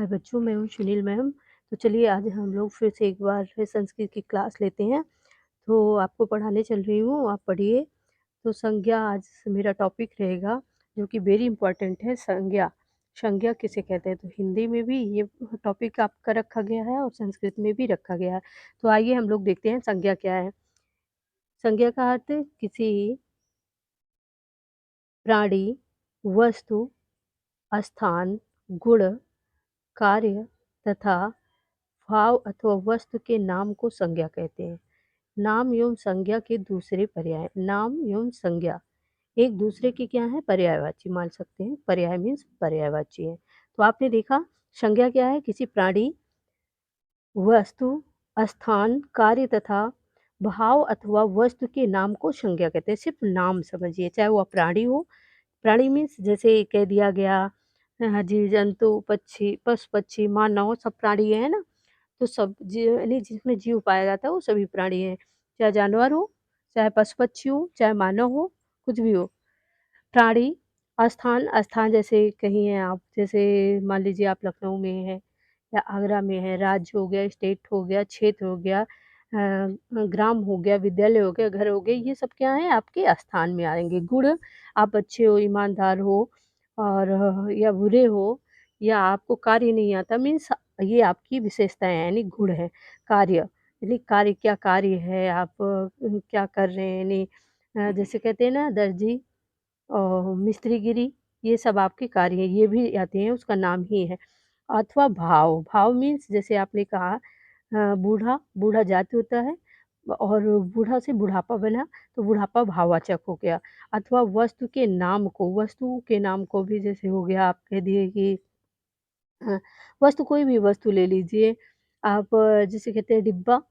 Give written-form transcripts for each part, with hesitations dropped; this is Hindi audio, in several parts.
हाय बच्चों, मैं हूँ सुनील मैम। तो चलिए आज हम लोग फिर से एक बार फिर संस्कृत की क्लास लेते हैं। तो आपको पढ़ाने चल रही हूँ, आप पढ़िए। तो संज्ञा आज मेरा टॉपिक रहेगा, जो कि वेरी इम्पोर्टेंट है। संज्ञा, संज्ञा किसे कहते हैं? तो हिंदी में भी ये टॉपिक आपका रखा गया है और संस्कृत में भी रखा गया है। तो आइए हम लोग देखते हैं संज्ञा क्या है। संज्ञा का अर्थ किसी प्राणी, वस्तु, स्थान, गुण, कार्य तथा भाव अथवा वस्तु के नाम को संज्ञा कहते हैं। नाम एवं संज्ञा के दूसरे पर्याय। नाम एवं संज्ञा एक दूसरे के क्या है? पर्यायवाची मान सकते हैं। पर्याय मीन्स पर्यायवाची है। तो आपने देखा संज्ञा क्या है? किसी प्राणी, वस्तु, स्थान, कार्य तथा भाव अथवा वस्तु के नाम को संज्ञा कहते हैं। सिर्फ नाम समझिए, चाहे वह प्राणी हो। प्राणी मीन्स जैसे कह दिया गया जीव जंतु, पक्षी, पशु पक्षी, मानव सब प्राणी है ना। तो सब जीव यानी जिसमें जीव पाया जाता है वो सभी प्राणी हैं। चाहे जानवर हो, चाहे पशु पक्षी हो, चाहे मानव हो, कुछ भी हो। प्राणी, स्थान, स्थान जैसे कहीं हैं आप, जैसे मान लीजिए आप लखनऊ में हैं या आगरा में हैं। राज्य हो गया, स्टेट हो गया, क्षेत्र हो गया, ग्राम हो गया, विद्यालय हो गया, घर हो गए, ये सब क्या है? आपके स्थान में आएँगे। गुण, आप अच्छे हो, ईमानदार हो और या बुरे हो, या आपको कार्य नहीं आता मीन्स ये आपकी विशेषताएँ हैं, यानी गुण है। कार्य, यानी कार्य क्या कार्य है, आप क्या कर रहे हैं, यानी जैसे कहते हैं ना दर्जी मिस्त्रीगिरी, ये सब आपके कार्य हैं, ये भी आते हैं, उसका नाम ही है। अथवा भाव, भाव मीन्स जैसे आपने कहा बूढ़ा, बूढ़ा जाति होता है और बूढ़ा से बुढ़ापा बना, तो बुढ़ापा भाववाचक हो गया। अथवा वस्तु के नाम को, वस्तु के नाम को भी जैसे हो गया, आप कह दिए कि वस्तु, कोई भी वस्तु ले लीजिए आप, जिसे कहते हैं डिब्बा,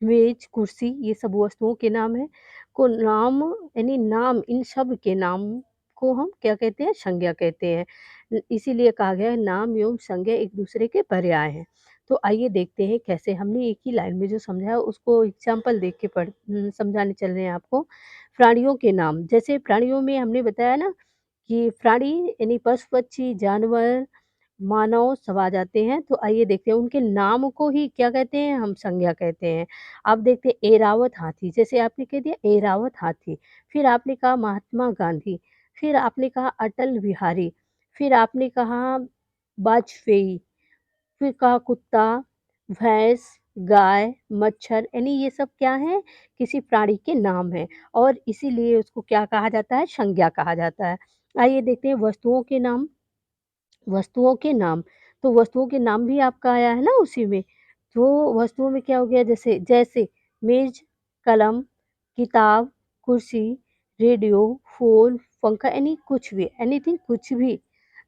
मेज, कुर्सी, ये सब वस्तुओं के नाम हैं। को नाम यानी नाम, इन सब के नाम को हम क्या कहते हैं? संज्ञा कहते हैं। इसीलिए कहा गया है नाम एवं संज्ञा एक दूसरे के पर्याय हैं। तो आइए देखते हैं कैसे। हमने एक ही लाइन में जो समझा उसको एग्ज़ाम्पल देख के समझाने चल रहे हैं आपको। प्राणियों के नाम, जैसे प्राणियों में हमने बताया ना कि प्राणी यानी पशु, पक्षी, जानवर, मानव सब आ जाते हैं। तो आइए देखते हैं उनके नाम को ही क्या कहते हैं? हम संज्ञा कहते हैं। अब देखते हैं एरावत हाथी, जैसे आपने कह दिया एरावत हाथी, फिर आपने कहा महात्मा गांधी, फिर आपने कहा अटल बिहारी, फिर आपने कहा वाजपेयी, फिर कहा कुत्ता, भैंस, गाय, मच्छर, यानी ये सब क्या है? किसी प्राणी के नाम हैं और इसीलिए उसको क्या कहा जाता है? संज्ञा कहा जाता है। आइए देखते हैं वस्तुओं के नाम। वस्तुओं के नाम, तो वस्तुओं के नाम भी आपका आया है ना उसी में। तो वस्तुओं में क्या हो गया? जैसे जैसे मेज़, कलम, किताब, कुर्सी, रेडियो, फ़ोन, पंखा, यानी कुछ भी, एनीथिंग, कुछ भी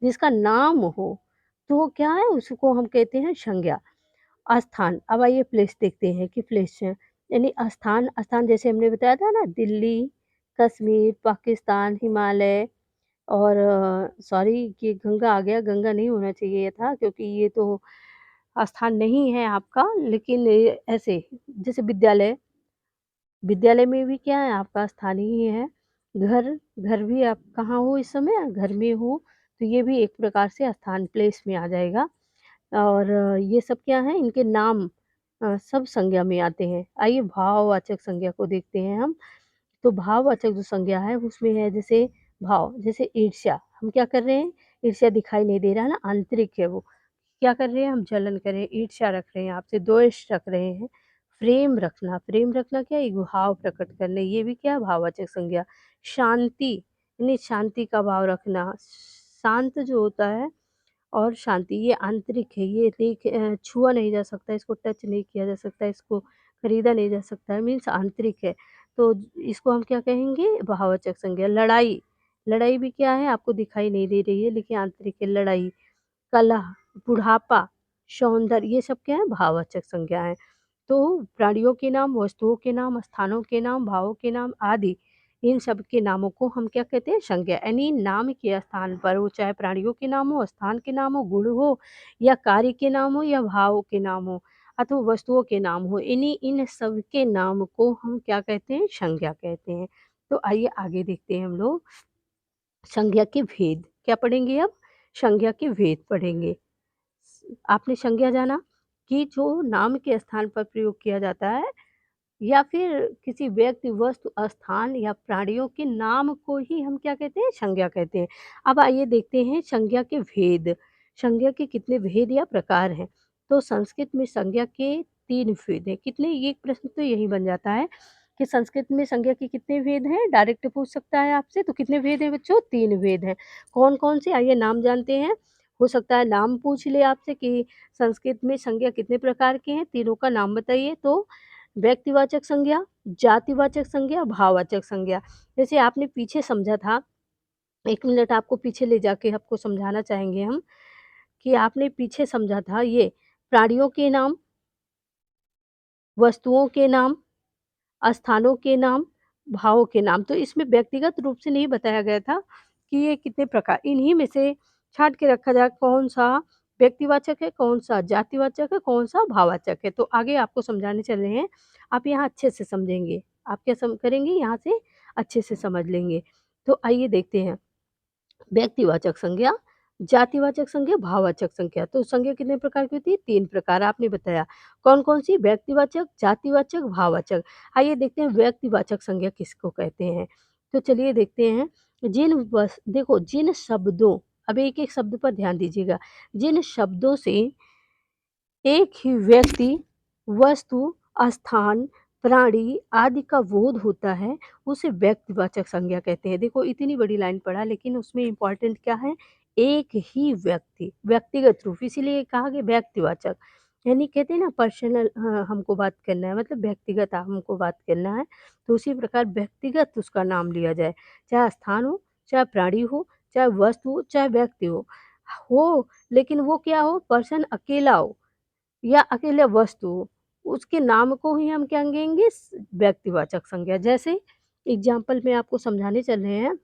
जिसका नाम हो, तो वो क्या है? उसको हम कहते हैं संज्ञा। स्थान, अब आइए प्लेस देखते हैं कि प्लेस यानी स्थान, स्थान जैसे हमने बताया था ना दिल्ली, कश्मीर, पाकिस्तान, हिमालय और सॉरी ये गंगा आ गया, गंगा नहीं होना चाहिए था क्योंकि ये तो स्थान नहीं है आपका, लेकिन ये ऐसे जैसे विद्यालय, विद्यालय में भी क्या है? आपका स्थान ही है। घर, घर भी आप कहाँ हो इस समय? घर में हो, तो ये भी एक प्रकार से स्थान प्लेस में आ जाएगा। और ये सब क्या है? इनके नाम सब संज्ञा में आते हैं। आइए भाववाचक संज्ञा को देखते हैं हम। तो भाववाचक जो संज्ञा है उसमें है जैसे भाव, जैसे ईर्ष्या, हम क्या कर रहे हैं? ईर्ष्या दिखाई नहीं दे रहा है ना, आंतरिक है वो। क्या कर रहे हैं? हम जलन कर रहे हैं, ईर्ष्या रख रहे हैं आपसे, द्वेष रख रहे हैं। प्रेम रखना, प्रेम रखना क्या? एक भाव प्रकट करने, ये भी क्या? भाववाचक संज्ञा। शांति, यानी शांति का भाव रखना। शांत जो होता है और शांति, ये आंतरिक है, ये छुआ नहीं जा सकता, इसको टच नहीं किया जा सकता, इसको खरीदा नहीं जा सकता है, मीन्स आंतरिक है। तो इसको हम क्या कहेंगे? भाववाचक संज्ञा। लड़ाई, लड़ाई भी क्या है? आपको दिखाई नहीं दे रही है लेकिन आंतरिक है लड़ाई। कलह, बुढ़ापा, सौंदर्य, ये सब क्या है? भाववाचक संज्ञा है। तो प्राणियों के नाम, वस्तुओं के नाम, स्थानों के नाम, भावों के नाम आदि, इन सब के नामों को हम क्या कहते हैं? संज्ञा। यानी नाम के स्थान पर, वो चाहे प्राणियों के नाम हो, स्थान के नाम हो, गुण हो या कार्य के नाम हो या भाव के नाम हो अथवा वस्तुओं के नाम हो, इन्हीं इन सब के नाम को हम क्या कहते हैं? संज्ञा कहते हैं। तो आइए आगे देखते हैं हम लोग संज्ञा के भेद। क्या पढ़ेंगे अब? संज्ञा के भेद पढ़ेंगे। आपने संज्ञा जाना कि जो नाम के स्थान पर प्रयोग किया जाता है या फिर किसी व्यक्ति, वस्तु, स्थान या प्राणियों के नाम को ही हम क्या कहते हैं? संज्ञा कहते हैं। अब आइए देखते हैं संज्ञा के भेद। संज्ञा के कितने भेद या प्रकार हैं? तो संस्कृत में संज्ञा के 3 भेद हैं। कितने? ये प्रश्न तो यही बन जाता है कि संस्कृत में संज्ञा के कितने भेद हैं? डायरेक्ट पूछ सकता है आपसे। तो कितने भेद हैं बच्चों? 3 भेद हैं। कौन-कौन से? आइए नाम जानते हैं। हो सकता है नाम पूछ ले आपसे कि संस्कृत में संज्ञा कितने प्रकार के हैं? तीनों का नाम बताइए। तो व्यक्तिवाचक संज्ञा, जातिवाचक संज्ञा, भाववाचक संज्ञा। जैसे आपने पीछे समझा था, 1 मिनट आपको पीछे ले जाके आपको समझाना चाहेंगे हम कि आपने पीछे समझा था ये प्राणियों के नाम, वस्तुओं के नाम, स्थानों के नाम, भावों के नाम। तो इसमें व्यक्तिगत रूप से नहीं बताया गया था कि ये कितने प्रकार, इन्हीं में से छाँट के रखा जाए कौन-सा व्यक्तिवाचक है, कौन-सा जातिवाचक है, कौन-सा भाववाचक है। तो आगे आपको समझाने चल रहे हैं, आप यहाँ अच्छे से समझेंगे। आप क्या सम करेंगे यहाँ से अच्छे से समझ लेंगे। तो आइए देखते हैं। व्यक्तिवाचक संज्ञा, जातिवाचक संज्ञा, भाववाचक संज्ञा। तो संज्ञा कितने प्रकार की होती है? 3 प्रकार आपने बताया। कौन-कौन सी? व्यक्तिवाचक, जातिवाचक, भाववाचक। आइए देखते हैं व्यक्तिवाचक संज्ञा किसको कहते हैं। तो चलिए देखते हैं। जिन शब्दों, अब एक-एक शब्द पर ध्यान दीजिएगा। जिन शब्दों से एक ही व्यक्ति, वस्तु, स्थान, प्राणी आदि का बोध होता है, उसे व्यक्तिवाचक संज्ञा कहते हैं। देखो इतनी बड़ी लाइन पढ़ा लेकिन उसमें इम्पोर्टेंट क्या है? एक ही व्यक्ति, व्यक्तिगत रूप, इसीलिए कहा गया व्यक्तिवाचक। यानी कहते हैं ना पर्सनल, हमको बात करना है, मतलब व्यक्तिगत हमको बात करना है, तो उसी प्रकार व्यक्तिगत उसका नाम लिया जाए। चाहे स्थान हो, चाहे प्राणी हो, चाहे वस्तु हो, चाहे व्यक्ति हो लेकिन वो क्या हो? पर्सन अकेला हो या अकेले वस्तु हो, उसके नाम को ही हम क्या कहेंगे? व्यक्तिवाचक संज्ञा। जैसे एग्ज़ाम्पल में आपको समझाने चल रहे हैं,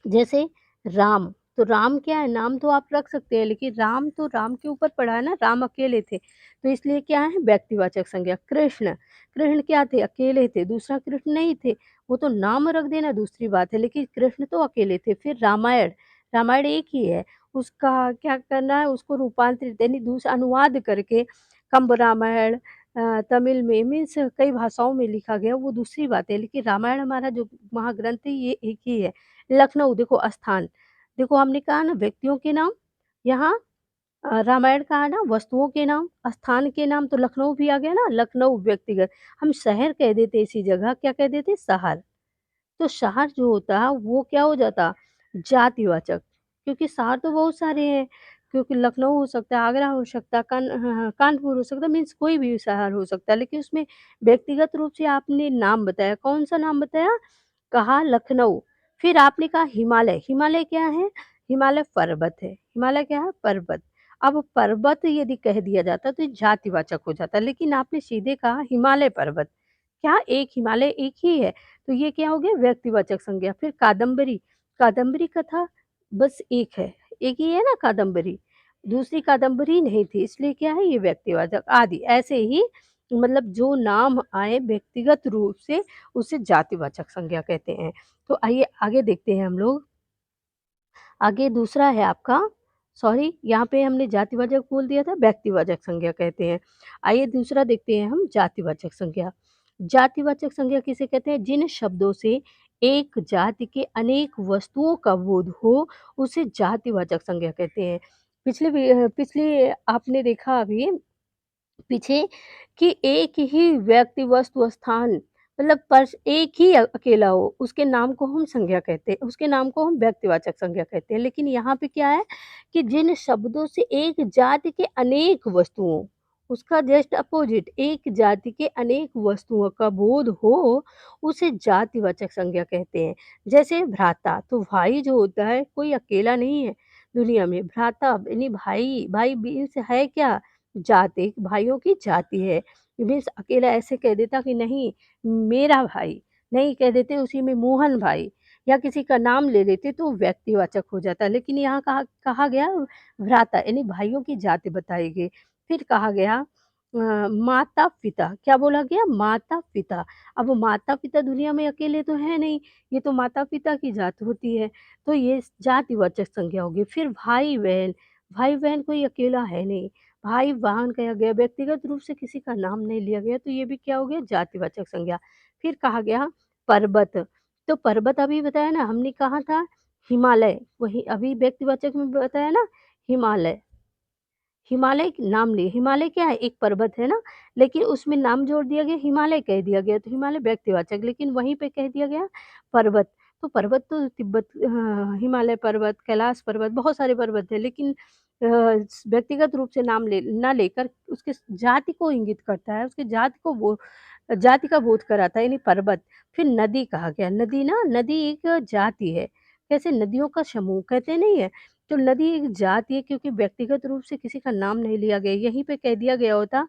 जैसे राम, तो राम क्या है? नाम तो आप रख सकते हैं लेकिन राम तो राम के ऊपर पड़ा है ना, राम अकेले थे, तो इसलिए क्या है? व्यक्तिवाचक संज्ञा। कृष्ण, कृष्ण क्या थे? अकेले थे, दूसरा कृष्ण नहीं थे, वो तो नाम रख देना दूसरी बात है, लेकिन कृष्ण तो अकेले थे। फिर रामायण, रामायण एक ही है, उसका क्या करना है? उसको रूपांतरित यानी दूसरा अनुवाद करके कंब रामायण तमिल में मीन्स कई भाषाओं में लिखा गया, वो दूसरी बात है, लेकिन रामायण हमारा जो महाग्रंथ है ये एक ही है। लखनऊ देखो स्थान, देखो हमने कहा ना व्यक्तियों के नाम, यहाँ रामायण कहा ना वस्तुओं के नाम, स्थान के नाम, तो लखनऊ भी आ गया ना, लखनऊ व्यक्तिगत। हम शहर कह देते इसी जगह, क्या कह देते? शहर। तो शहर जो होता है वो क्या हो जाता? जातिवाचक, क्योंकि शहर तो बहुत सारे हैं, क्योंकि लखनऊ हो सकता है, आगरा हो सकता है, कानपुर हो सकता है, मीन्स कोई भी शहर हो सकता है, लेकिन उसमें व्यक्तिगत रूप से आपने नाम बताया, कौन-सा नाम बताया? कहा लखनऊ। फिर आपने कहा हिमालय, हिमालय क्या है? हिमालय पर्वत है। हिमालय क्या है? पर्वत। अब पर्वत यदि कह दिया जाता तो ये जातिवाचक हो जाता, लेकिन आपने सीधे कहा हिमालय पर्वत। क्या एक हिमालय एक ही है? तो ये क्या हो गया? व्यक्तिवाचक संज्ञा। फिर कादम्बरी, कादम्बरी कथा बस एक है, एक ही है ना कादम्बरी, दूसरी कादम्बरी नहीं थी, इसलिए क्या है? ये व्यक्तिवाचक आदि ऐसे ही, मतलब जो नाम आए व्यक्तिगत रूप से उसे जातिवाचक संज्ञा कहते हैं। तो आइए आगे देखते हैं हम लोग। आगे दूसरा है आपका, सॉरी यहाँ पे हमने जातिवाचक बोल दिया था, व्यक्तिवाचक संज्ञा कहते हैं। आइए दूसरा देखते हैं हम जातिवाचक संज्ञा। जातिवाचक संज्ञा किसे कहते हैं? जिन शब्दों से एक जाति के अनेक वस्तुओं का बोध हो, उसे जातिवाचक संज्ञा कहते हैं। पिछले आपने देखा अभी पीछे कि एक ही व्यक्ति, वस्तु, स्थान, मतलब पर्स एक ही अकेला हो, उसके नाम को हम संज्ञा कहते हैं, उसके नाम को हम व्यक्तिवाचक संज्ञा कहते हैं। लेकिन यहाँ पे क्या है कि जिन शब्दों से एक जाति के अनेक वस्तुओं, उसका जस्ट अपोजिट, एक जाति के अनेक वस्तुओं का बोध हो, उसे जातिवाचक संज्ञा कहते हैं। जैसे भ्राता, तो भाई जो होता है कोई अकेला नहीं है दुनिया में, भ्राता यानी भाई, भाई मीन्स है क्या? जाति, भाइयों की जाति है। मीन्स अकेला ऐसे कह देता कि नहीं मेरा भाई, नहीं कह देते उसी में मोहन भाई, या किसी का नाम ले लेते तो व्यक्तिवाचक हो जाता। लेकिन यहाँ कहा कहा गया भ्राता यानी भाइयों की जाति बताई गई। फिर कहा गया माता-पिता, क्या बोला गया? माता-पिता। अब माता-पिता दुनिया में अकेले तो हैं नहीं, ये तो माता-पिता की जात होती है, तो ये जातिवाचक संज्ञा होगी। फिर भाई-बहन, भाई-बहन कोई अकेला है नहीं, भाई-बहन कहा गया, व्यक्तिगत रूप से किसी का नाम नहीं लिया गया, तो ये भी क्या हो गया जातिवाचक संज्ञा। फिर कहा गया पर्वत, तो पर्वत अभी बताया ना हमने कहा था हिमालय, वही अभी व्यक्तिवाचक में बताया ना हिमालय। हिमालय नाम लिए, हिमालय क्या है? एक पर्वत है ना, लेकिन उसमें नाम जोड़ दिया गया, हिमालय कह दिया गया, तो हिमालय व्यक्तिवाचक, लेकिन वहीं पे कह दिया गया पर्वत। तो पर्वत तो तिब्बत हिमालय पर्वत, कैलाश पर्वत, बहुत सारे पर्वत हैं, लेकिन व्यक्तिगत रूप से नाम ना लेकर उसके जाति को इंगित करता है, उसकी जाति को वो जाति का बोध कराता है, यानी पर्वत। फिर नदी कहा गया, नदी ना, नदी एक जाति है, कैसे नदियों का समूह कहते नहीं है? तो नदी एक जाति है, क्योंकि व्यक्तिगत रूप से किसी का नाम नहीं लिया गया, यहीं पे कह दिया गया होता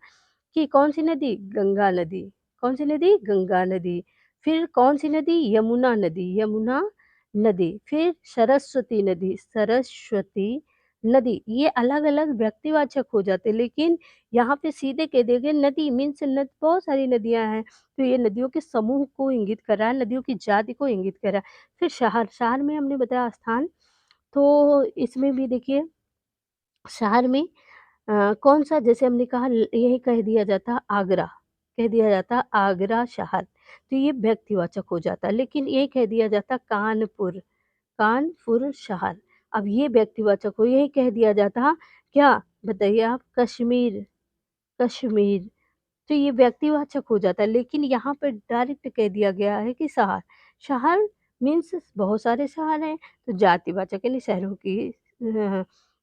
कि कौन-सी नदी? गंगा नदी। कौन-सी नदी? गंगा नदी। फिर कौन-सी नदी? यमुना नदी, यमुना नदी। फिर सरस्वती नदी, सरस्वती नदी। ये अलग-अलग व्यक्तिवाचक हो जाते हैं, लेकिन यहाँ पे सीधे कह दिया गया नदी मीन्स नद, बहुत सारी नदियाँ हैं, तो ये नदियों के समूह को इंगित कर रहा है, नदियों की जाति को इंगित कर रहा है। फिर शहर, शहर में हमने बताया स्थान, तो इसमें भी देखिए शहर में कौन-सा, जैसे हमने कहा यही कह दिया जाता आगरा, कह दिया जाता आगरा शहर, तो ये व्यक्तिवाचक हो जाता। लेकिन ये कह दिया जाता कानपुर, कानपुर शहर, अब ये व्यक्तिवाचक हो, यही कह दिया जाता क्या बताइए आप? कश्मीर, कश्मीर, तो ये व्यक्तिवाचक हो जाता है, लेकिन यहाँ पे डायरेक्ट कह दिया गया है कि शहर। शहर मीन्स बहुत सारे शहर हैं, तो जातिवाचक यानी शहरों की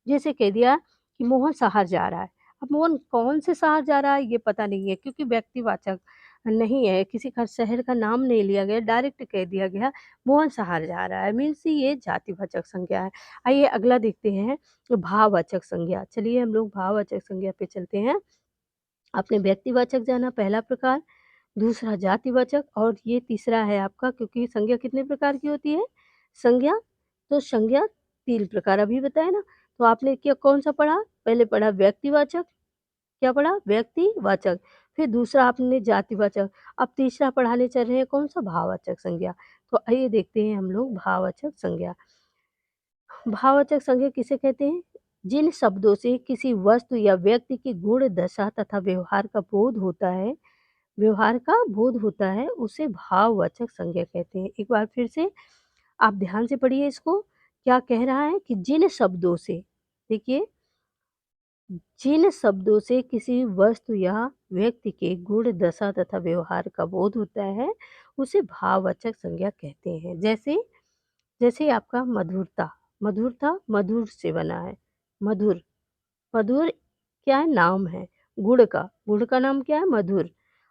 जैसे कह दिया कि मोहन शहर जा रहा है। अब मोहन कौन से शहर जा रहा है ये पता नहीं है, क्योंकि व्यक्तिवाचक नहीं है, किसी का शहर का नाम नहीं लिया गया, डायरेक्ट कह दिया गया मोहन शहर जा रहा है, मीन्स ये जातिवाचक संज्ञा है। आइए अगला देखते हैं, भाववाचक संज्ञा। चलिए हम लोग भाववाचक संज्ञा पे चलते हैं। आपने व्यक्तिवाचक जाना पहला प्रकार, दूसरा जातिवाचक, और ये तीसरा है आपका, क्योंकि संज्ञा कितने प्रकार की होती है? संज्ञा, तो संज्ञा 3 प्रकार अभी बताया ना, तो आपने क्या कौन-सा पढ़ा? पहले पढ़ा व्यक्तिवाचक, क्या पढ़ा? व्यक्तिवाचक, फिर दूसरा आपने जातिवाचक, अब तीसरा पढ़ाने चल रहे हैं कौन-सा? भाववाचक संज्ञा। तो आइए देखते हैं हम लोग भाववाचक संज्ञा। भाववाचक संज्ञा किसे कहते हैं? जिन शब्दों से किसी वस्तु या व्यक्ति की गुण, दशा तथा व्यवहार का बोध होता है, उसे भाववाचक संज्ञा कहते हैं। एक बार फिर से आप ध्यान से पढ़िए इसको, क्या कह रहा है कि जिन शब्दों से, देखिए, जिन शब्दों से किसी वस्तु या व्यक्ति के गुण, दशा तथा व्यवहार का बोध होता है, उसे भाववाचक संज्ञा कहते हैं। जैसे जैसे आपका मधुरता, मधुरता मधुर से बना है, मधुर, मधुर क्या है? नाम है गुड़ का, गुड़ का नाम क्या है? मधुर।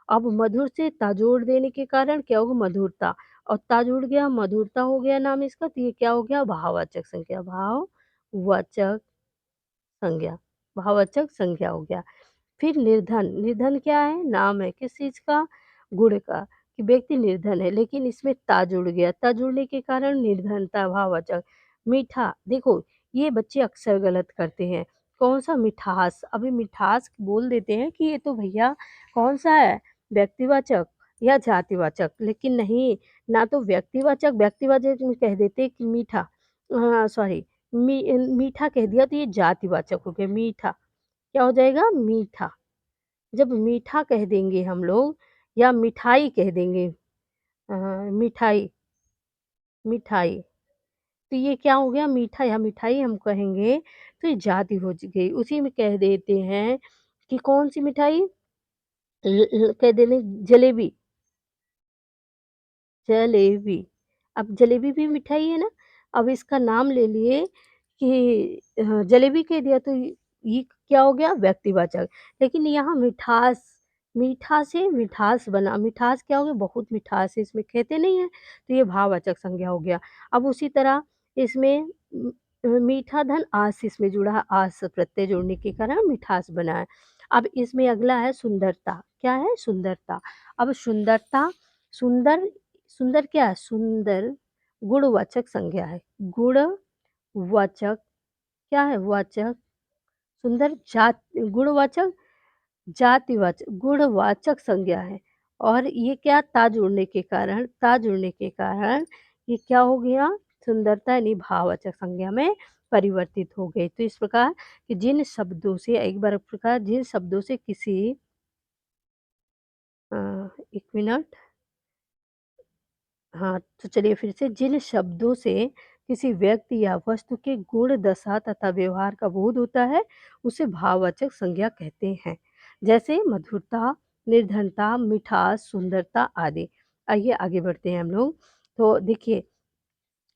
अब मधुर से ता जोड़ देने के कारण क्या होगा? मधुरता, और ता जुड़ गया, मधुरता हो गया नाम इसका, तो ये क्या हो गया? भाववाचक संज्ञा, भाववाचक संज्ञा, भाववाचक संज्ञा हो गया। फिर निर्धन, निर्धन क्या है? नाम है किस चीज़ का? गुण का, कि व्यक्ति निर्धन है, लेकिन इसमें ता जुड़ गया, ता जुड़ने के कारण निर्धनता भाववाचक। मीठा, देखो ये बच्चे अक्सर गलत करते हैं, कौन-सा? मिठास, अभी मिठास बोल देते हैं कि ये तो भैया कौन-सा है? व्यक्तिवाचक या जातिवाचक, लेकिन नहीं, ना तो व्यक्तिवाचक, व्यक्तिवाचक में कह देते हैं कि मीठा, सॉरी, मीठा कह दिया तो ये जातिवाचक हो गया, मीठा, क्या हो जाएगा? मीठा। जब मीठा कह देंगे हम लोग या मिठाई कह देंगे, मिठाई, मिठाई, तो ये क्या हो गया? मीठा या मिठाई हम कहेंगे तो ये जाति हो गई। उसी में कह देते हैं कि कौन-सी मिठाई? कह देंगे जलेबी, जलेबी। अब जलेबी भी मिठाई है ना, अब इसका नाम ले लिए कि जलेबी कह दिया, तो ये क्या हो गया? व्यक्तिवाचक। लेकिन यहाँ मिठास, मीठा से मिठास बना, मिठास क्या हो गया? बहुत मिठास है इसमें, कहते नहीं है, तो ये भाववाचक संज्ञा हो गया। अब उसी तरह इसमें मीठा धन आस से इसमें जुड़ा है, आस प्रत्यय जोड़ने के कारण मिठास बना है। अब इसमें अगला है सुंदरता, क्या है? सुंदरता। अब सुंदरता, सुंदर, सुंदर क्या है? सुंदर गुणवाचक संज्ञा है, गुणवाचक, क्या है? वाचक, सुंदर जात, गुणवाचक, जातिवाचक, गुणवाचक संज्ञा है, और ये क्या? ता जुड़ने के कारण ये क्या हो गया? सुंदरता यानी भाववाचक संज्ञा में परिवर्तित हो गई। तो इस प्रकार कि जिन शब्दों से एक बार प्रकार जिन शब्दों से किसी 1 मिनट। हाँ, तो चलिए फिर से जिन शब्दों से किसी व्यक्ति या वस्तु के गुण, दशा तथा व्यवहार का बोध होता है, उसे भाववाचक संज्ञा कहते हैं। जैसे मधुरता, निर्धनता, मिठास, सुंदरता आदि। आइए आगे बढ़ते हैं हम लोग। तो देखिए,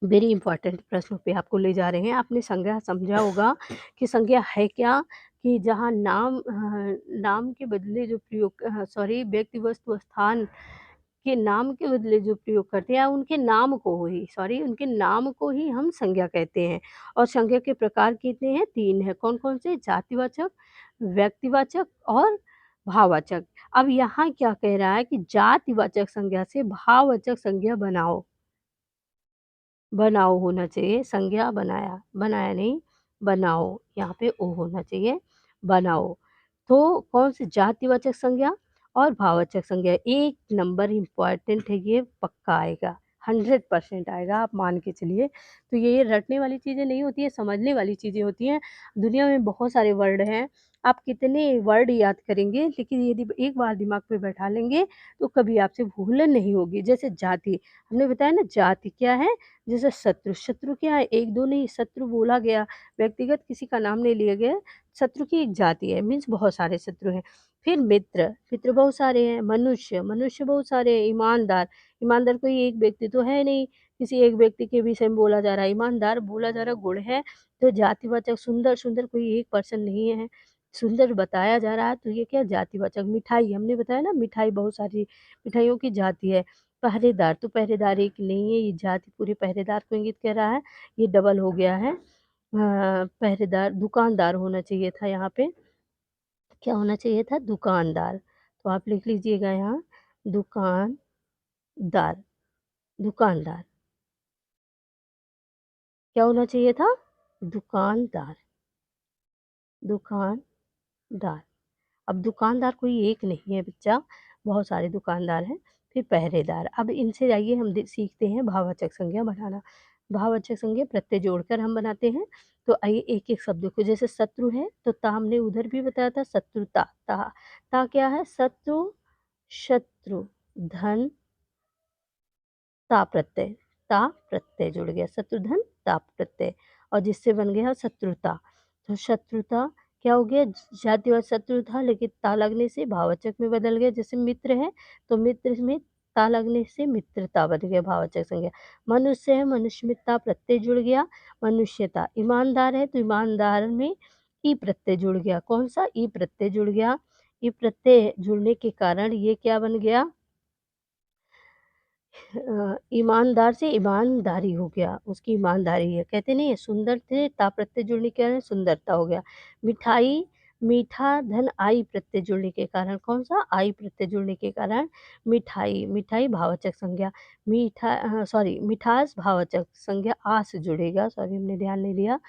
वेरी इंपॉर्टेंट प्रश्नों पे आपको ले जा रहे हैं। आपने संज्ञा समझा होगा कि संज्ञा है क्या? कि जहाँ नाम के बदले जो प्रयोग सॉरी व्यक्ति, वस्तु, स्थान के नाम के बदले जो प्रयोग करते हैं, उनके नाम को ही उनके नाम को ही हम संज्ञा कहते हैं। और संज्ञा के प्रकार कितने हैं? 3 हैं। कौन-कौन से? जातिवाचक, व्यक्तिवाचक और भाववाचक। अब यहाँ क्या कह रहा है कि जातिवाचक संज्ञा से भाववाचक संज्ञा बनाओ। बनाओ होना चाहिए, संज्ञा बनाया, बनाया नहीं, बनाओ, यहाँ पे ओ होना चाहिए, बनाओ। तो कौन सी? जातिवाचक संज्ञा और भाववाचक संज्ञा। 1 नंबर इम्पोर्टेंट है, ये पक्का आएगा, 100% आएगा, आप मान के चलिए। तो ये रटने वाली चीज़ें नहीं होती हैं, समझने वाली चीज़ें होती हैं। दुनिया में बहुत सारे वर्ड हैं, आप कितने वर्ड याद करेंगे, लेकिन यदि एक बार दिमाग पे बैठा लेंगे, तो कभी आपसे भूल नहीं होगी। जैसे जाति, हमने बताया ना जाति क्या है? जैसे शत्रु, शत्रु क्या है? 1-2 नहीं, शत्रु बोला गया, व्यक्तिगत किसी का नाम नहीं लिया गया, शत्रु की एक जाति है, मीन्स बहुत सारे शत्रु हैं। फिर मित्र, मित्र बहुत सारे हैं, मनुष्य, मनुष्य बहुत सारे हैं, ईमानदार, ईमानदार कोई एक व्यक्ति तो है नहीं, किसी एक व्यक्ति के विषय में बोला जा रहा है, ईमानदार बोला जा रहा है, गुण है, तो जातिवाचक। सुंदर, सुंदर कोई एक पर्सन नहीं है, सुंदर बताया जा रहा है, तो ये क्या? जातिवाचक। मिठाई, हमने बताया ना मिठाई बहुत सारी मिठाइयों की जाति है। पहरेदार, तो पहरेदार एक नहीं है, ये जाति पूरे पहरेदार को इंगित कर रहा है, ये डबल हो गया है। पहरेदार, दुकानदार होना चाहिए था यहाँ पे, क्या होना चाहिए था? दुकानदार। तो आप लिख लीजिएगा यहाँ दुकानदार, दुकानदार, क्या होना चाहिए था? दुकानदार, दुकानदार। अब दुकानदार कोई एक नहीं है बच्चा, बहुत सारे दुकानदार हैं। फिर पहरेदार, अब इनसे आइए हम सीखते हैं भाववाचक संज्ञा बनाना। भाववाचक संज्ञा प्रत्यय जोड़कर हम बनाते हैं। तो आइए एक-एक शब्द को, जैसे शत्रु है तो ता हमने उधर भी बताया था, शत्रुता, ता क्या है? शत्रु, शत्रु, धन, ता प्रत्यय, ता प्रत्यय जुड़ गया, शत्रुधन ता प्रत्यय, और जिससे बन गया शत्रुता। तो शत्रुता क्या हो गया? जातिवाचक शत्रु था, लेकिन ता लगने से भाववाचक में बदल गया। जैसे मित्र है तो मित्र में ता लगने से मित्रता बन गया, भाववाचक संज्ञा। मनुष्य है, मनुष्य में ता प्रत्यय जुड़ गया, मनुष्यता। ईमानदार है तो ईमानदार में ई प्रत्यय जुड़ गया। कौन सा? ई प्रत्यय जुड़ गया। ई प्रत्यय जुड़ने के कारण ये क्या बन गया? ईमानदार से ईमानदारी हो गया, उसकी ईमानदारी है। कहते नहीं है सुंदर थे, ता प्रत्यय जुड़ने के कारण सुंदरता हो गया। मिठाई, मीठा, धन, आई प्रत्यय जुड़ने के कारण, कौन-सा? आई प्रत्यय जुड़ने के कारण मिठाई, मिठाई भाववाचक संज्ञा। मिठास भाववाचक संज्ञा आ से जुड़ेगा, सॉरी हमने ध्यान नहीं दिया।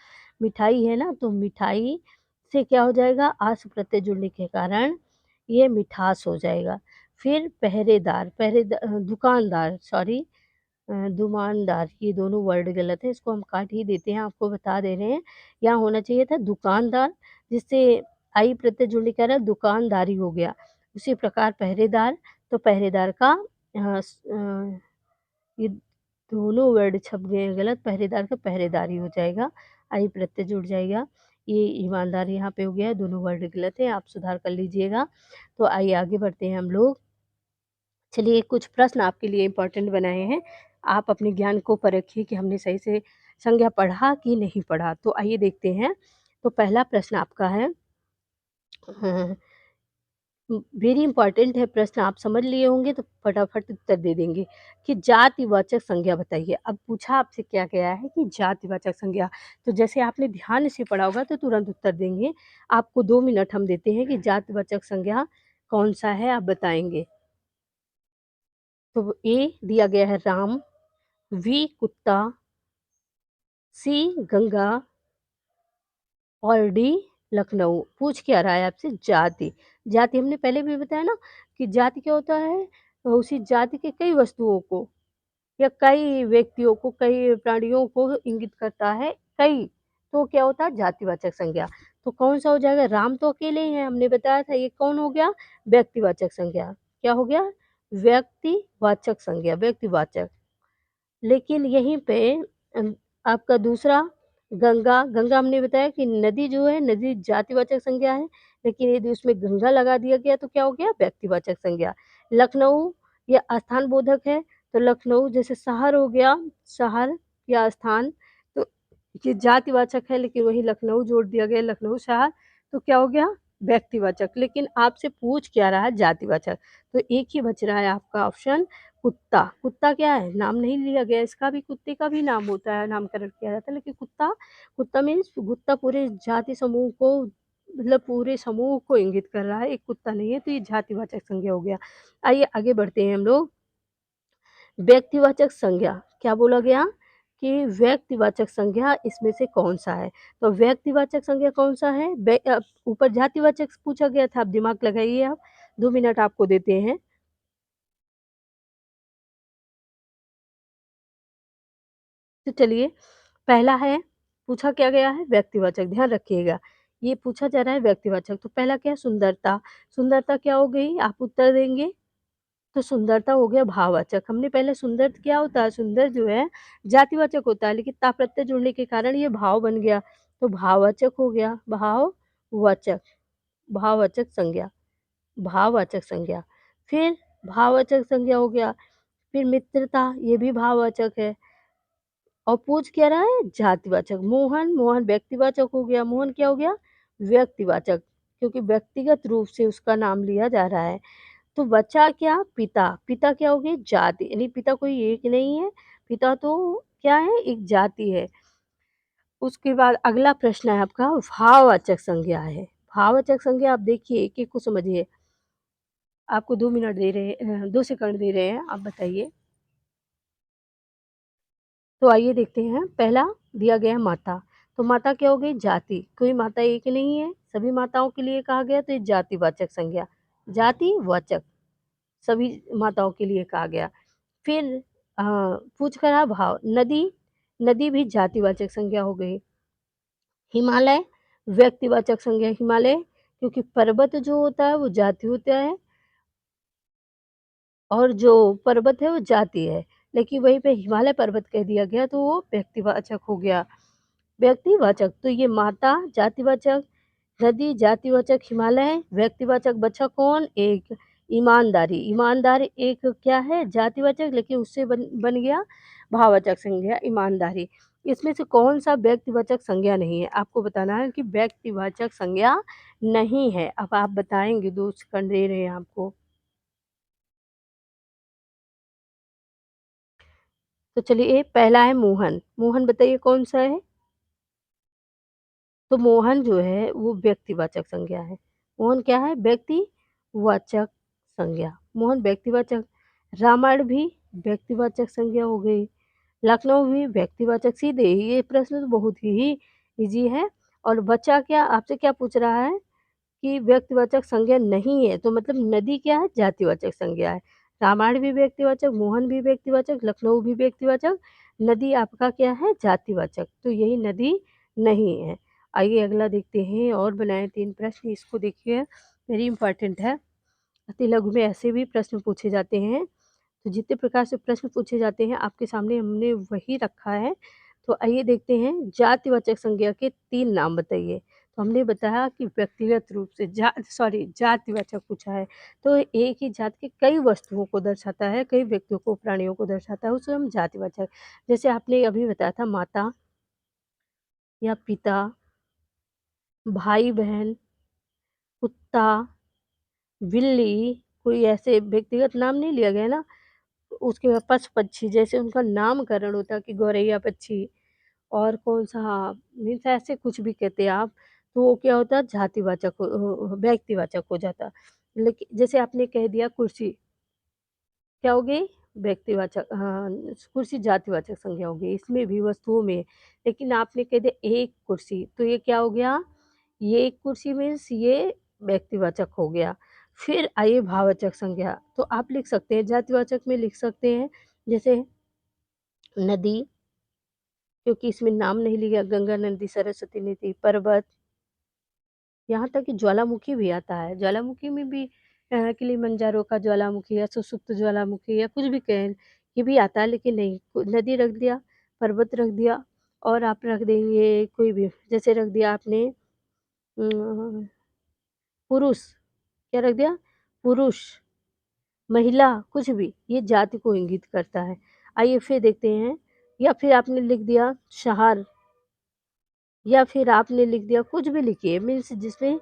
मिठाई है ना, तो मिठाई से क्या हो जाएगा? आ से प्रत्यय जुड़ने के कारण ये मिठास हो जाएगा। फिर पहरेदार, दुकानदार, दुमानदार, ये दोनों वर्ड गलत है, इसको हम काट ही देते हैं, आपको बता दे रहे हैं। यहाँ होना चाहिए था दुकानदार, जिससे आई प्रत्यय जुड़ने के कारण दुकानदारी हो गया। उसी प्रकार पहरेदार, तो पहरेदार का ये दोनों वर्ड छप गए हैं गलत, पहरेदार का पहरेदारी हो जाएगा, आई प्रत्यय जुड़ जाएगा। ये ईमानदार यहाँ पे हो गया है, दोनों वर्ड गलत है, आप सुधार कर लीजिएगा। तो आइए आगे बढ़ते हैं हम लोग। चलिए कुछ प्रश्न आपके लिए इम्पोर्टेंट बनाए हैं। आप अपने ज्ञान को परखिए कि हमने सही से संज्ञा पढ़ा कि नहीं पढ़ा। तो आइए देखते हैं। तो पहला प्रश्न आपका है, वेरी इंपॉर्टेंट है प्रश्न, आप समझ लिए होंगे तो फटाफट उत्तर दे देंगे कि जातिवाचक संज्ञा बताइए। अब पूछा आपसे क्या गया है कि जातिवाचक संज्ञा, तो जैसे आपने ध्यान से पढ़ा होगा तो तुरंत उत्तर देंगे। आपको 2 मिनट हम देते हैं कि जातिवाचक संज्ञा कौन-सा है, आप बताएँगे। तो ए दिया गया है राम, बी कुत्ता, सी गंगा और डी लखनऊ। पूछ क्या रहा है आपसे? जाति। जाति हमने पहले भी बताया ना कि जाति क्या होता है? उसी जाति के कई वस्तुओं को या कई व्यक्तियों को, कई प्राणियों को इंगित करता है। कई तो क्या होता है जातिवाचक संज्ञा। तो कौन-सा हो जाएगा? राम तो अकेले ही हैं, हमने बताया था, ये कौन हो गया? व्यक्तिवाचक संज्ञा। क्या हो गया? व्यक्तिवाचक संज्ञा, व्यक्तिवाचक। लेकिन यहीं पे अम, आपका दूसरा गंगा, गंगा हमने बताया कि नदी जो है, नदी जातिवाचक संज्ञा है, लेकिन यदि उसमें गंगा लगा दिया गया तो क्या हो गया? व्यक्तिवाचक संज्ञा। लखनऊ ये स्थान बोधक है, तो लखनऊ जैसे शहर हो गया, शहर या स्थान, तो ये जातिवाचक है, लेकिन वहीं लखनऊ जोड़ दिया गया, लखनऊ शहर, तो क्या हो गया? व्यक्तिवाचक। लेकिन आपसे पूछ क्या रहा है? जातिवाचक। तो एक ही बच रहा है आपका ऑप्शन कुत्ता। कुत्ता क्या है? नाम नहीं लिया गया, इसका भी, कुत्ते का भी नाम होता है, नामकरण किया जाता है, लेकिन कुत्ता, कुत्ता मीन्स कुत्ता पूरे जाति समूह को, मतलब पूरे समूह को इंगित कर रहा है, एक कुत्ता नहीं है, तो ये जातिवाचक संज्ञा हो गया। आइए आगे बढ़ते हैं हम लोग। व्यक्तिवाचक संज्ञा, क्या बोला गया? कि व्यक्तिवाचक संज्ञा इसमें से कौन-सा है? तो व्यक्तिवाचक संज्ञा कौन-सा है? ऊपर जातिवाचक पूछा गया था, आप दिमाग लगाइए आप, 2 मिनट आपको देते हैं। तो चलिए, पहला है, पूछा क्या गया है? व्यक्तिवाचक, ध्यान रखिएगा। ये पूछा जा रहा है व्यक्तिवाचक, तो पहला क्या है? सुंदरता। सुंदरता क्या हो गई? आप उत्तर देंगे। तो सुंदरता हो गया भाववाचक। हमने पहले सुंदर क्या होता है? सुंदर जो है जातिवाचक होता है, लेकिन ता प्रत्यय जुड़ने के कारण ये भाव बन गया, तो भाववाचक हो गया। भाववाचक, भाववाचक संज्ञा, भाववाचक संज्ञा। फिर भाववाचक संज्ञा हो गया, फिर मित्रता, ये भी भाववाचक है। और पूछ क्या रहा है? जातिवाचक। मोहन, मोहन व्यक्तिवाचक हो गया, मोहन क्या हो गया? व्यक्तिवाचक, क्योंकि व्यक्तिगत रूप से उसका नाम लिया जा रहा है। तो बचा क्या? पिता, पिता क्या हो गई? जाति, यानी पिता कोई एक नहीं है, पिता तो क्या है? एक जाति है। उसके बाद अगला प्रश्न है आपका, भाववाचक संज्ञा है। भाववाचक संज्ञा आप देखिए, एक-एक को समझिए। आपको 2 मिनट दे रहे हैं, 2 सेकंड दे रहे हैं, आप बताइए। तो आइए देखते हैं, पहला दिया गया है माता, तो माता क्या हो गई? जाति, कोई माता एक नहीं है, सभी माताओं के लिए कहा गया, तो ये जातिवाचक संज्ञा, जातिवाचक, सभी माताओं के लिए कहा गया। फिर पूछ कर रहा भाव, नदी, नदी भी जातिवाचक संज्ञा हो गई। हिमालय, व्यक्तिवाचक संज्ञा, हिमालय, क्योंकि पर्वत जो होता है वो जाति होता है, और जो पर्वत है वो जाति है, लेकिन वहीं पे हिमालय पर्वत कह दिया गया तो वो व्यक्तिवाचक हो गया। व्यक्तिवाचक, तो ये माता जातिवाचक, नदी जातिवाचक, हिमालय व्यक्तिवाचक, बचा कौन? एक, ईमानदारी, ईमानदार एक क्या है? जातिवाचक, लेकिन उससे बन गया भाववाचक संज्ञा ईमानदारी। इसमें से कौन-सा व्यक्तिवाचक संज्ञा नहीं है? आपको बताना है कि व्यक्तिवाचक संज्ञा नहीं है। अब आप बताएँगे, 2 सेकंड दे रहे हैं आपको। तो चलिए, पहला है मोहन, मोहन बताइए कौन-सा है? तो मोहन जो है वो व्यक्तिवाचक संज्ञा है। मोहन क्या है? व्यक्तिवाचक संज्ञा। मोहन व्यक्तिवाचक। रामायण भी व्यक्तिवाचक संज्ञा हो गई। लखनऊ भी व्यक्तिवाचक, सीधे ये प्रश्न तो बहुत ही ईज़ी है। और बचा क्या? आपसे क्या पूछ रहा है? कि व्यक्तिवाचक संज्ञा नहीं है, तो मतलब नदी क्या है? जातिवाचक संज्ञा है। रामायण भी व्यक्तिवाचक, मोहन भी व्यक्तिवाचक, लखनऊ भी व्यक्तिवाचक, नदी आपका क्या है? जातिवाचक, तो यही नदी नहीं है। आइए अगला देखते हैं, और बनाए 3 प्रश्न, इसको देखिए, वेरी इंपॉर्टेंट है। अति लघु में ऐसे भी प्रश्न पूछे जाते हैं, तो जितने प्रकार से प्रश्न पूछे जाते हैं आपके सामने हमने वही रखा है। तो आइए देखते हैं, जातिवाचक संज्ञा के 3 नाम बताइए। तो हमने बताया कि व्यक्तिगत रूप से जातिवाचक पूछा है, तो एक ही जात के कई वस्तुओं को दर्शाता है, कई व्यक्तियों को, प्राणियों को दर्शाता है, उसे हम जातिवाचक, जैसे आपने अभी बताया था माता या पिता, भाई-बहन, कुत्ता, बिल्ली, कोई ऐसे व्यक्तिगत नाम नहीं लिया गया ना। उसके बाद पशु-पक्षी, जैसे उनका नामकरण होता है कि गौरैया पक्षी, और कौन-सा मीन्स ऐसे कुछ भी कहते हैं आप, तो वो क्या होता है? जातिवाचक व्यक्तिवाचक हो जाता है। लेकिन जैसे आपने कह दिया कुर्सी, क्या हो गई? व्यक्तिवाचक, हाँ, कुर्सी जातिवाचक संज्ञा हो गई, इसमें भी वस्तुओं में। लेकिन आपने कह दिया एक कुर्सी, तो ये क्या हो गया? ये एक कुर्सी मीन्स ये व्यक्तिवाचक हो गया। फिर आइए भाववाचक संज्ञा, तो आप लिख सकते हैं, जातिवाचक में लिख सकते हैं, जैसे नदी, क्योंकि इसमें नाम नहीं लिया, गंगा, नदी, सरस्वती, नदी, पर्वत, यहाँ तक कि ज्वालामुखी भी आता है। ज्वालामुखी में भी किलिमंजारो का ज्वालामुखी या सुसुप्त ज्वालामुखी या कुछ भी कहें, ये भी आता है, लेकिन नहीं, नदी रख दिया, पर्वत रख दिया, और आप रख देंगे कोई भी, जैसे रख दिया आपने पुरुष, क्या रख दिया? पुरुष, महिला, कुछ भी, ये जाति को इंगित करता है। आइए फिर देखते हैं, या फिर आपने लिख दिया शहर, या फिर आपने लिख दिया, कुछ भी लिखिए, मीन्स जिसमें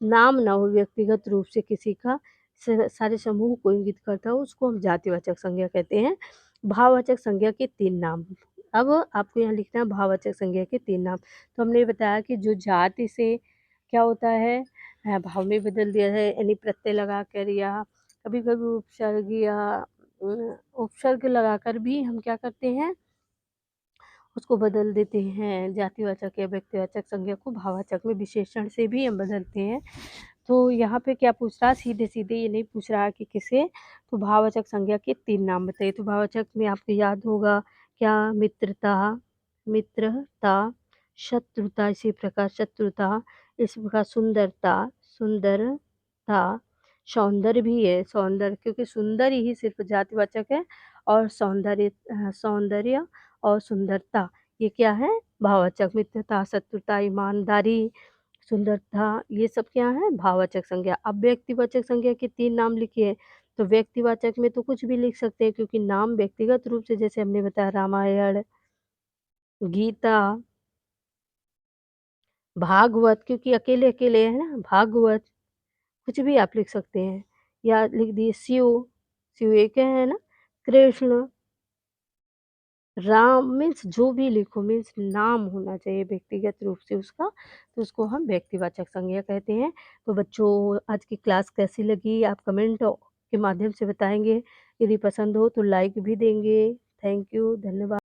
नाम ना हो व्यक्तिगत रूप से किसी का, सारे समूह को इंगित करता हो, उसको हम जातिवाचक संज्ञा कहते हैं। भाववाचक संज्ञा के 3 नाम। अब आपको यहाँ लिखना है भाववाचक संज्ञा के 3 नाम। तो हमने बताया कि जो जाति से क्या होता है, भाव में बदल दिया है, यानी प्रत्यय लगाकर, या कभी-कभी उपसर्ग या उपसर्ग लगाकर भी हम क्या करते हैं, उसको बदल देते हैं। जातिवाचक या व्यक्तिवाचक संज्ञा को भाववाचक में विशेषण से भी हम बदलते हैं। तो यहाँ पे क्या पूछ रहा है, सीधे-सीधे ये नहीं पूछ रहा है कि किसे, तो भाववाचक संज्ञा के 3 नाम बताइए। तो भाववाचक में आपको याद होगा क्या, मित्रता, मित्रता, शत्रुता, इसी प्रकार शत्रुता, इसी प्रकार सुंदरता, सुंदरता, सौंदर्य भी है, सौंदर्य, क्योंकि सुंदर ही सिर्फ जातिवाचक है, और सौंदर्य और सुंदरता, ये क्या है, भाववाचक। मित्रता, शत्रुता, ईमानदारी, सुंदरता, ये सब क्या है, भाववाचक संज्ञा। अब व्यक्तिवाचक संज्ञा के 3 नाम लिखिए। तो व्यक्तिवाचक में तो कुछ भी लिख सकते हैं, क्योंकि नाम व्यक्तिगत रूप से, जैसे हमने बताया रामायण, गीता, भागवत, क्योंकि अकेले-अकेले है ना, भागवत, कुछ भी आप लिख सकते हैं। या लिख दिए शिव, शिव एक है ना, कृष्ण, राम, मीन्स जो भी लिखो, मीन्स नाम होना चाहिए व्यक्तिगत रूप से उसका, तो उसको हम व्यक्तिवाचक संज्ञा कहते हैं। तो बच्चों, आज की क्लास कैसी लगी आप कमेंट के माध्यम से बताएँगे। यदि पसंद हो तो लाइक भी देंगे। थैंक यू, धन्यवाद।